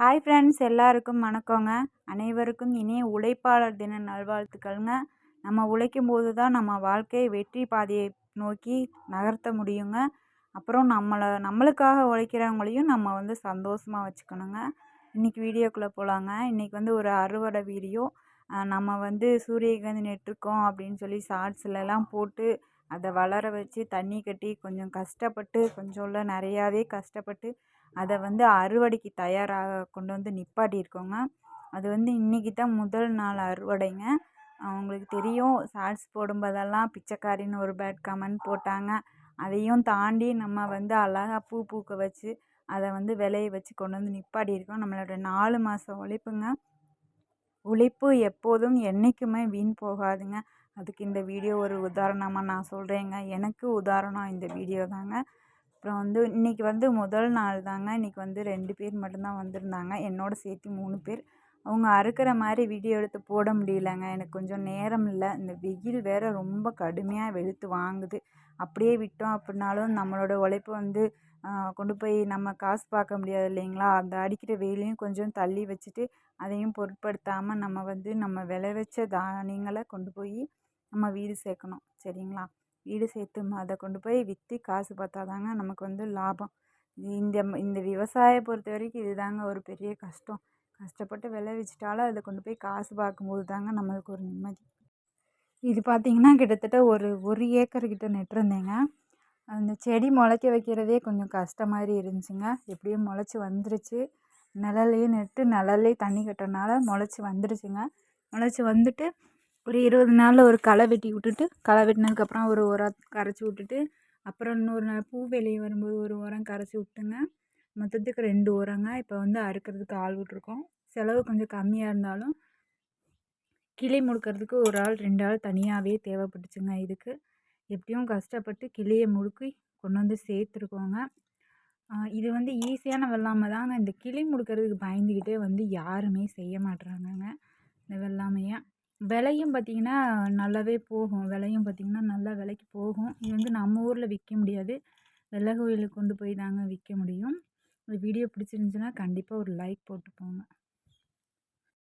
Hi friends, எல்லாருக்கும் வணக்கங்க. அனைவருக்கும் இனிய உழைப்பாளர் தின நல்வாழ்த்துக்கள்ங்க. நம்ம உழைக்கும் போது தான் நம்ம வாழ்க்கை வெற்றி பாதையை நோக்கி நகர்த்த முடியுங்க. அப்புறம் நம்மளுக்காக உழைக்கிறவங்களையும் நம்ம சந்தோஷமாக வச்சுக்கணுங்க. இன்றைக்கி வீடியோக்குள்ளே போகலாங்க. இன்றைக்கி ஒரு அறுவடை வீடியோ. நம்ம சூரியகாந்தி நெட்டிருக்கோம் அப்படின்னு சொல்லி ஷார்ட்ஸ்லலாம் போட்டு அதை வளர வச்சு தண்ணி கட்டி கொஞ்சம் கஷ்டப்பட்டு கொஞ்சம் இல்லை நிறையாவே கஷ்டப்பட்டு அதை அறுவடைக்கு தயாராக கொண்டு நிப்பாட்டியிருக்கோங்க. அது இன்றைக்கி தான் முதல் நாள் அறுவடைங்க. அவங்களுக்கு தெரியும், ஷார்ட்ஸ் போடும்போதெல்லாம் பிச்சைக்காரின்னு ஒரு பேட் கமெண்ட் போட்டாங்க. அதையும் தாண்டி நம்ம அழகாக பூ பூக்க வச்சு அதை விளைய வச்சு கொண்டு நிப்பாட்டியிருக்கோம். நம்மளோட 4 மாத உழைப்புங்க. உழைப்பு எப்போதும் என்றைக்குமே வீண் போகாதுங்க. அதுக்கு இந்த வீடியோ ஒரு உதாரணமாக நான் சொல்கிறேங்க. எனக்கு உதாரணம் இந்த வீடியோ தாங்க. அப்புறம் இன்றைக்கி முதல் நாள் தாங்க. இன்றைக்கி 2 பேர் மட்டும்தான் வந்திருந்தாங்க. என்னோட சேர்த்து 3 பேர். அவங்க அறுக்கிற மாதிரி வீடியோ எடுத்து போட முடியலங்க. எனக்கு கொஞ்சம் நேரம் இல்லை. இந்த வெயில் வேறு ரொம்ப கடுமையாக வெளுத்து வாங்குது. அப்படியே விட்டோம் அப்படின்னாலும் நம்மளோட உழைப்பு கொண்டு போய் நம்ம காசு பார்க்க முடியாது இல்லைங்களா? அந்த அடிக்கிற வெயிலையும் கொஞ்சம் தள்ளி வச்சுட்டு அதையும் பொருட்படுத்தாமல் நம்ம நம்ம விளைவிச்ச தானியங்களை கொண்டு போய் நம்ம வீடு சேர்க்கணும். சரிங்களா? வீடு சேர்த்து அதை கொண்டு போய் விற்று காசு பார்த்தா தாங்க நமக்கு லாபம். இந்த இந்த விவசாய பொறுத்த வரைக்கும் இது தாங்க ஒரு பெரிய கஷ்டம். கஷ்டப்பட்டு விளைவிச்சிட்டாலும் அதை கொண்டு போய் காசு பார்க்கும்போது தாங்க நம்மளுக்கு ஒரு நிம்மதி. இது பார்த்திங்கன்னா கிட்டத்தட்ட ஒரு ஏக்கர்கிட்ட நெட்டிருந்தேங்க. அந்த செடி முளைக்க வைக்கிறதே கொஞ்சம் கஷ்டம் மாதிரி இருந்துச்சுங்க. எப்படியும் முளைச்சி வந்துருச்சு. நிழல்லையே நெட்டு நிழல்லையே தண்ணி கட்டுறனால முளைச்சி வந்துருச்சுங்க. முளைச்சி வந்துட்டு ஒரு 20 நாளில் ஒரு களை வெட்டி விட்டுட்டு, களை வெட்டினதுக்கப்புறம் ஒரு உரம் கரைச்சி விட்டுட்டு, அப்புறம் இன்னொரு நாள் பூ வெளியே வரும்போது ஒரு உரம் கரைச்சி விட்டுங்க. மொத்தத்துக்கு 2 உரங்க. இப்போ அறுக்கிறதுக்கு ஆள் விட்ருக்கோம். செலவு கொஞ்சம் கம்மியாக இருந்தாலும் கிளி முழுக்கிறதுக்கு ஒரு ஆள் 2 ஆள் தனியாகவே தேவைப்பட்டுச்சுங்க. இதுக்கு எப்படியும் கஷ்டப்பட்டு கிளியை முழுக்கி கொண்டு சேர்த்துருக்கோங்க. இது ஈஸியான வெள்ளாமை தாங்க. இந்த கிளி முழுக்கிறதுக்கு பயந்துக்கிட்டே யாருமே செய்ய மாட்டுறாங்கங்க இந்த வெள்ளாமையை. விலையும் பார்த்திங்கன்னா நல்லாவே போகும். விலையும் பார்த்திங்கன்னா நல்லா விலைக்கு போகும். இது நம்ம ஊரில் விற்க முடியாது. வெள்ளை கோயிலுக்கு கொண்டு போய் தாங்க விற்க முடியும். இந்த வீடியோ பிடிச்சிருந்துச்சுன்னா கண்டிப்பாக ஒரு லைக் போட்டு போங்க.